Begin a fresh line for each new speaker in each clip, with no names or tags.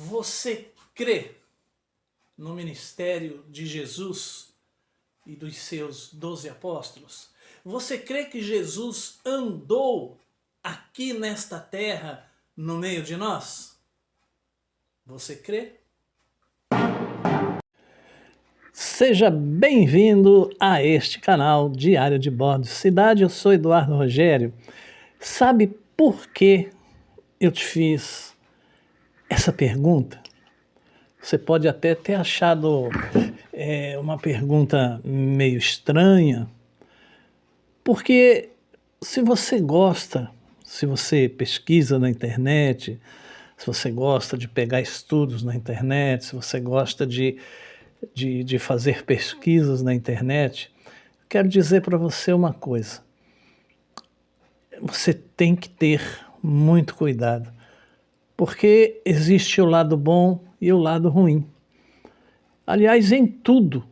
Você crê no ministério de Jesus e dos seus 12 apóstolos? Você crê que Jesus andou aqui nesta terra no meio de nós? Você crê? Seja bem-vindo a este canal Diário de Bordo Cidade. Eu sou Eduardo Rogério. Sabe por que eu te fiz essa pergunta? Você pode até ter achado uma pergunta meio estranha, porque se você gosta, se você pesquisa na internet, se você gosta de pegar estudos na internet, se você gosta de fazer pesquisas na internet, quero dizer para você uma coisa. Você tem que ter muito cuidado, porque existe o lado bom e o lado ruim. Aliás, em tudo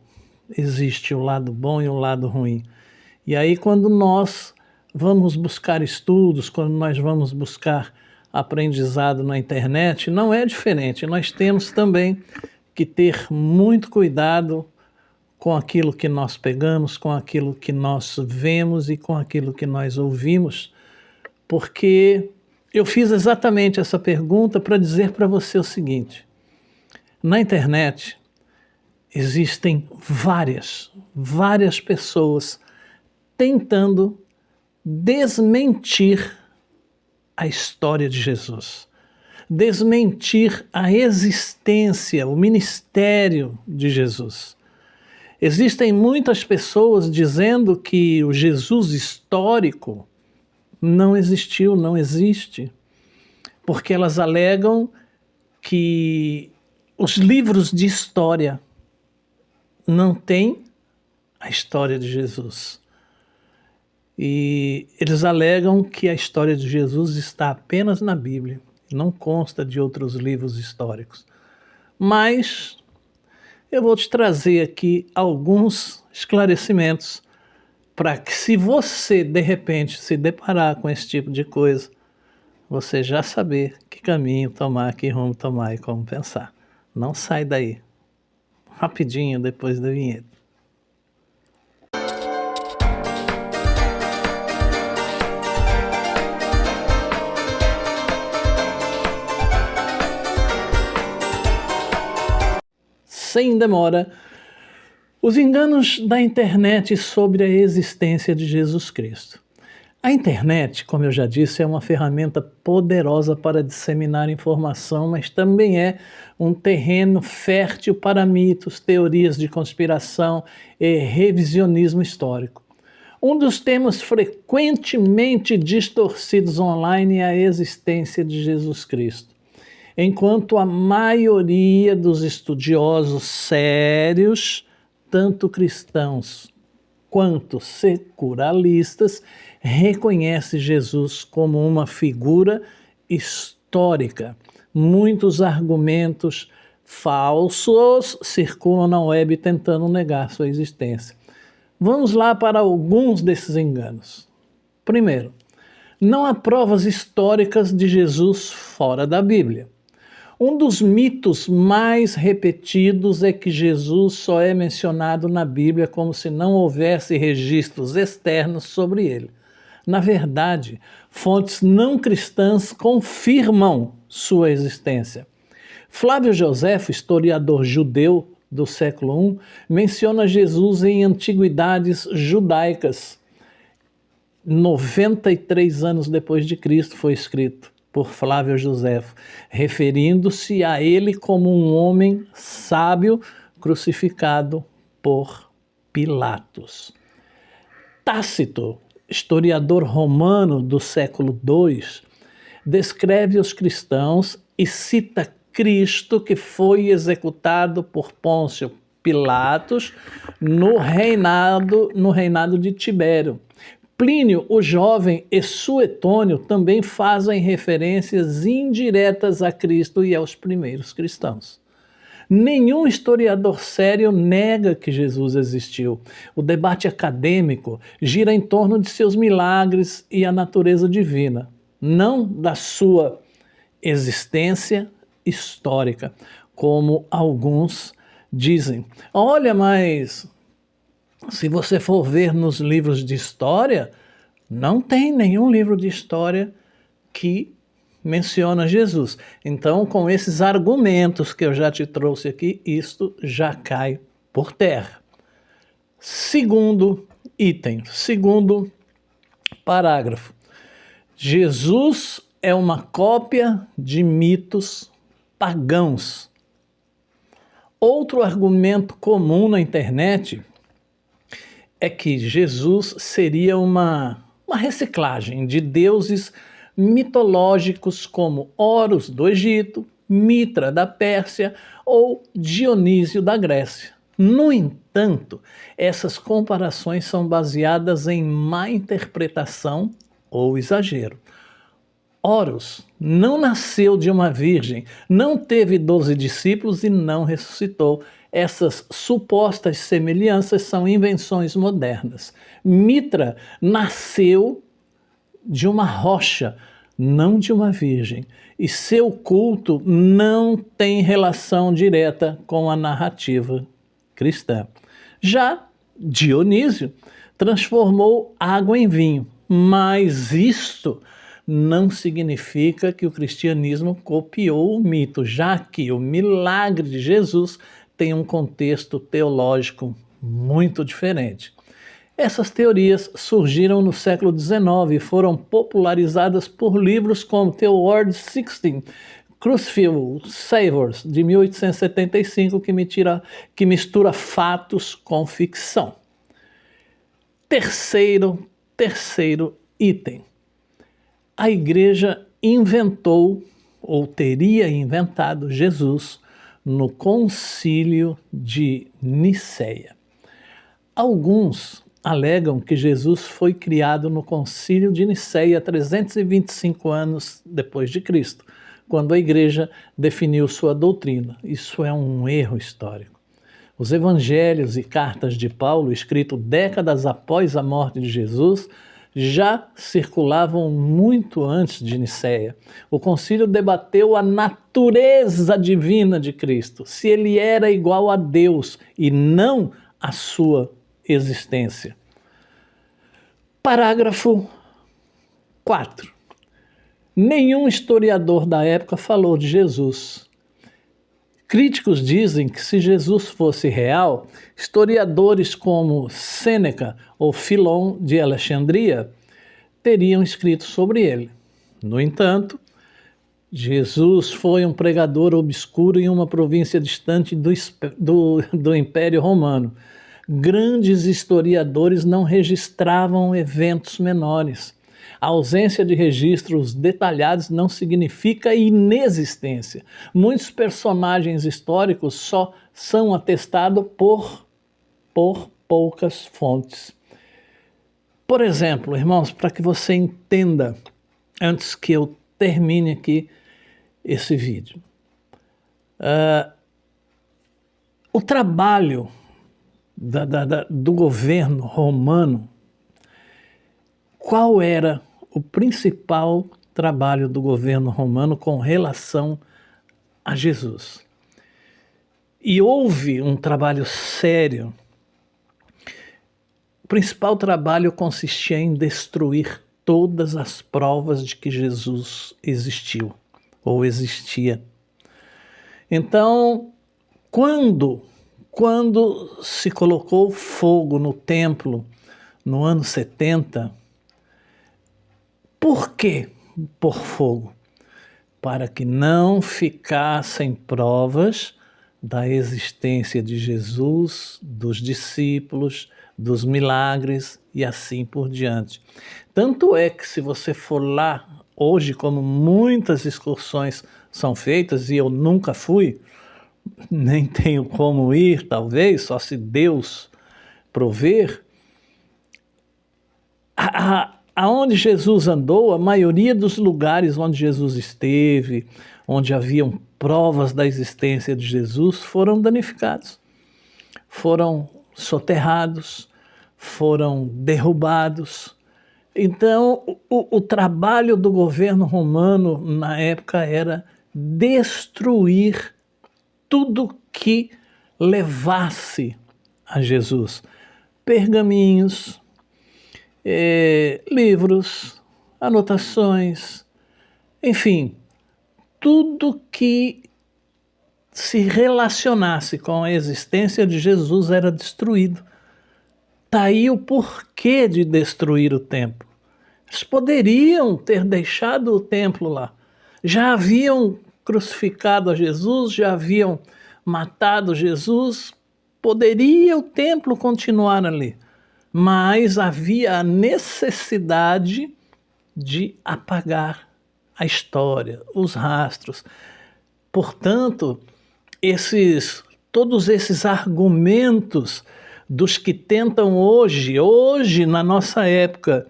existe o lado bom e o lado ruim. E aí, quando nós vamos buscar estudos, quando nós vamos buscar aprendizado na internet, não é diferente. Nós temos também que ter muito cuidado com aquilo que nós pegamos, com aquilo que nós vemos e com aquilo que nós ouvimos, porque eu fiz exatamente essa pergunta para dizer para você o seguinte: na internet existem várias pessoas tentando desmentir a história de Jesus, desmentir a existência, o ministério de Jesus. Existem muitas pessoas dizendo que o Jesus histórico não existiu, não existe, porque elas alegam que os livros de história não têm a história de Jesus. E eles alegam que a história de Jesus está apenas na Bíblia, não consta de outros livros históricos. Mas eu vou te trazer aqui alguns esclarecimentos para que, se você de repente se deparar com esse tipo de coisa, você já saber que caminho tomar, que rumo tomar e como pensar. Não sai daí. Rapidinho depois da vinheta. Sem demora, os enganos da internet sobre a existência de Jesus Cristo. A internet, como eu já disse, é uma ferramenta poderosa para disseminar informação, mas também é um terreno fértil para mitos, teorias de conspiração e revisionismo histórico. Um dos temas frequentemente distorcidos online é a existência de Jesus Cristo. Enquanto a maioria dos estudiosos sérios, tanto cristãos quanto secularistas, reconhece Jesus como uma figura histórica. Muitos argumentos falsos circulam na web tentando negar sua existência. Vamos lá para alguns desses enganos. Primeiro, não há provas históricas de Jesus fora da Bíblia. Um dos mitos mais repetidos é que Jesus só é mencionado na Bíblia como se não houvesse registros externos sobre ele. Na verdade, fontes não cristãs confirmam sua existência. Flávio Joséfo, historiador judeu do século I, menciona Jesus em Antiguidades Judaicas. 93 anos depois de Cristo foi escrito por Flávio Joséfo, referindo-se a ele como um homem sábio crucificado por Pilatos. Tácito, historiador romano do século II, descreve os cristãos e cita Cristo, que foi executado por Pôncio Pilatos no reinado de Tibério. Plínio, o jovem, e Suetônio também fazem referências indiretas a Cristo e aos primeiros cristãos. Nenhum historiador sério nega que Jesus existiu. O debate acadêmico gira em torno de seus milagres e a natureza divina, não da sua existência histórica, como alguns dizem. Olha, mas se você for ver nos livros de história, não tem nenhum livro de história que menciona Jesus. Então, com esses argumentos que eu já te trouxe aqui, isto já cai por terra. Segundo item, segundo parágrafo. Jesus é uma cópia de mitos pagãos. Outro argumento comum na internet é que Jesus seria uma reciclagem de deuses mitológicos como Horus do Egito, Mitra da Pérsia ou Dionísio da Grécia. No entanto, essas comparações são baseadas em má interpretação ou exagero. Horus não nasceu de uma virgem, não teve 12 discípulos e não ressuscitou. Essas supostas semelhanças são invenções modernas. Mitra nasceu de uma rocha, não de uma virgem, e seu culto não tem relação direta com a narrativa cristã. Já Dionísio transformou água em vinho, mas isto não significa que o cristianismo copiou o mito, já que o milagre de Jesus tem um contexto teológico muito diferente. Essas teorias surgiram no século XIX e foram popularizadas por livros como The Word 16, Crucifixion Savors, de 1875, que mistura fatos com ficção. Terceiro item. A igreja inventou, ou teria inventado, Jesus no Concílio de Nicéia. Alguns alegam que Jesus foi criado no Concílio de Nicéia 325 anos depois de Cristo, quando a igreja definiu sua doutrina. Isso é um erro histórico. Os evangelhos e cartas de Paulo, escritos décadas após a morte de Jesus, já circulavam muito antes de Nicéia. O concílio debateu a natureza divina de Cristo, se ele era igual a Deus e não a sua existência. Parágrafo 4. Nenhum historiador da época falou de Jesus. Críticos dizem que se Jesus fosse real, historiadores como Sêneca ou Filon de Alexandria teriam escrito sobre ele. No entanto, Jesus foi um pregador obscuro em uma província distante do Império Romano. Grandes historiadores não registravam eventos menores. A ausência de registros detalhados não significa inexistência. Muitos personagens históricos só são atestados por poucas fontes. Por exemplo, irmãos, para que você entenda, antes que eu termine aqui esse vídeo, o trabalho do governo romano, qual era o principal trabalho do governo romano com relação a Jesus? E houve um trabalho sério. O principal trabalho consistia em destruir todas as provas de que Jesus existiu ou existia. Então, quando se colocou fogo no templo no ano 70, por que por fogo? Para que não ficassem provas da existência de Jesus, dos discípulos, dos milagres e assim por diante. Tanto é que se você for lá hoje, como muitas excursões são feitas, e eu nunca fui, nem tenho como ir, talvez, só se Deus prover, aonde Jesus andou, a maioria dos lugares onde Jesus esteve, onde haviam provas da existência de Jesus, foram danificados, foram soterrados, foram derrubados. Então, o trabalho do governo romano na época era destruir tudo que levasse a Jesus. Pergaminhos, livros, anotações, enfim, tudo que se relacionasse com a existência de Jesus era destruído. Está aí o porquê de destruir o templo. Eles poderiam ter deixado o templo lá. Já haviam crucificado a Jesus, já haviam matado Jesus. Poderia o templo continuar ali. Mas havia a necessidade de apagar a história, os rastros. Portanto, todos esses argumentos dos que tentam hoje, na nossa época,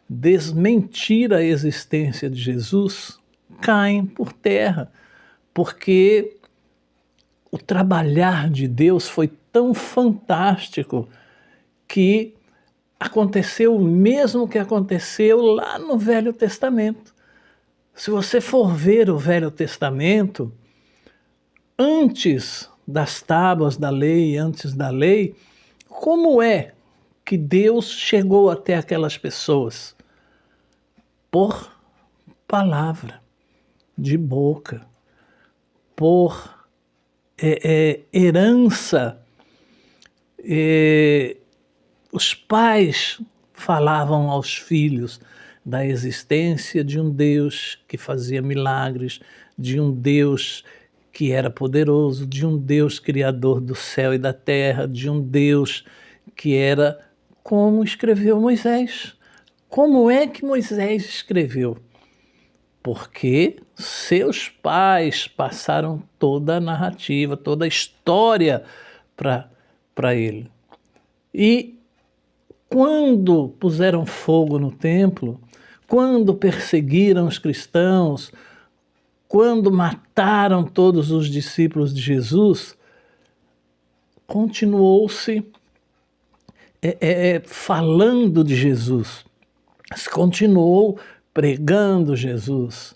desmentir a existência de Jesus, caem por terra, porque o trabalhar de Deus foi tão fantástico que aconteceu o mesmo que aconteceu lá no Velho Testamento. Se você for ver o Velho Testamento, antes das tábuas da lei, antes da lei, como é que Deus chegou até aquelas pessoas? Por palavra, de boca, por herança. Os pais falavam aos filhos da existência de um Deus que fazia milagres, de um Deus que era poderoso, de um Deus criador do céu e da terra, de um Deus que era como escreveu Moisés. Como é que Moisés escreveu? Porque seus pais passaram toda a narrativa, toda a história para ele. E quando puseram fogo no templo, quando perseguiram os cristãos, quando mataram todos os discípulos de Jesus, continuou-se falando de Jesus, se continuou pregando Jesus,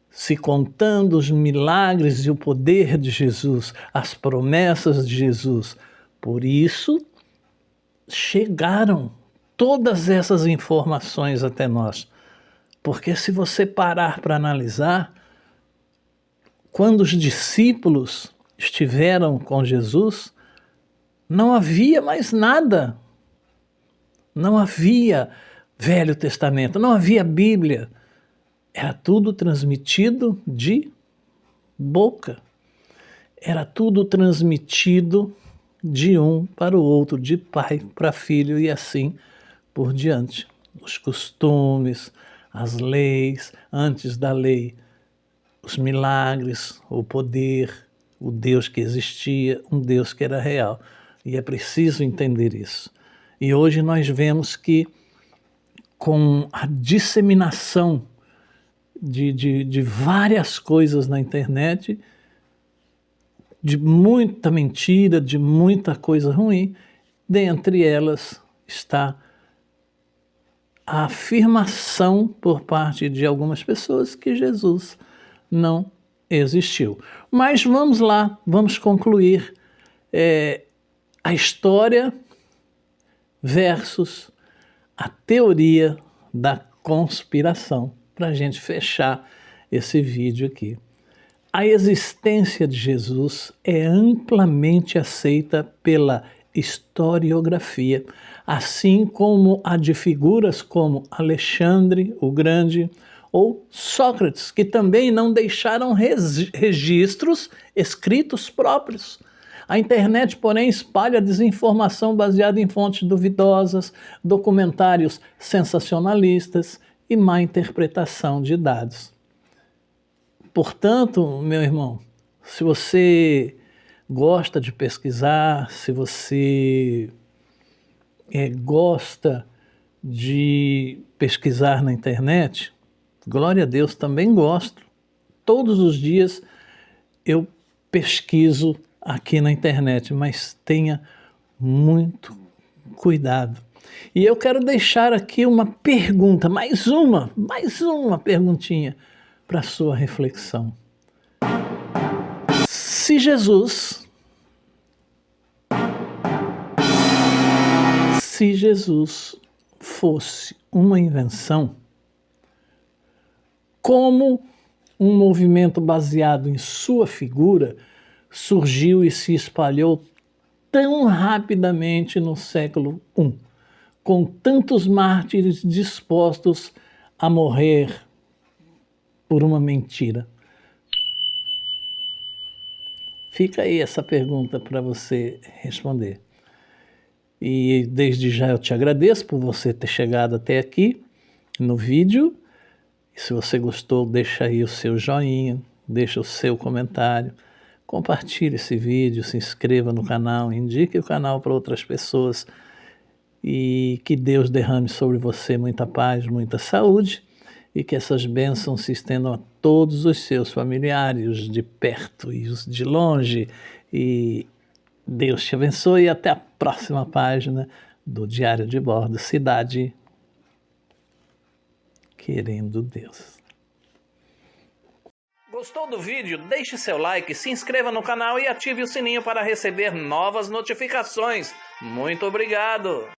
se contando os milagres e o poder de Jesus, as promessas de Jesus. Por isso, chegaram todas essas informações até nós. Porque se você parar para analisar, quando os discípulos estiveram com Jesus, não havia mais nada. Não havia Velho Testamento, não havia Bíblia. Era tudo transmitido de boca. Era tudo transmitido de um para o outro, de pai para filho e assim por diante. Os costumes, as leis, antes da lei, os milagres, o poder, o Deus que existia, um Deus que era real. E é preciso entender isso. E hoje nós vemos que com a disseminação de várias coisas na internet, de muita mentira, de muita coisa ruim, dentre elas está a afirmação por parte de algumas pessoas que Jesus não existiu. Mas vamos lá, vamos concluir a história versus a teoria da conspiração, para a gente fechar esse vídeo aqui. A existência de Jesus é amplamente aceita pela historiografia, assim como a de figuras como Alexandre o Grande ou Sócrates, que também não deixaram registros escritos próprios. A internet, porém, espalha desinformação baseada em fontes duvidosas, documentários sensacionalistas e má interpretação de dados. Portanto, meu irmão, se você gosta de pesquisar, se você gosta de pesquisar na internet, glória a Deus, também gosto. Todos os dias eu pesquiso aqui na internet, mas tenha muito cuidado. E eu quero deixar aqui uma pergunta, mais uma perguntinha para a sua reflexão. Se Jesus fosse uma invenção, como um movimento baseado em sua figura surgiu e se espalhou tão rapidamente no século I, com tantos mártires dispostos a morrer por uma mentira? Fica aí essa pergunta para você responder. E desde já eu te agradeço por você ter chegado até aqui no vídeo. E se você gostou, deixa aí o seu joinha, deixa o seu comentário, compartilhe esse vídeo, se inscreva no canal, indique o canal para outras pessoas e que Deus derrame sobre você muita paz, muita saúde e que essas bênçãos se estendam a todos os seus familiares, os de perto e os de longe. E Deus te abençoe e até a próxima página do Diário de Bordo, Cidade Querendo Deus. Gostou do vídeo? Deixe seu like, se inscreva no canal e ative o sininho para receber novas notificações. Muito obrigado!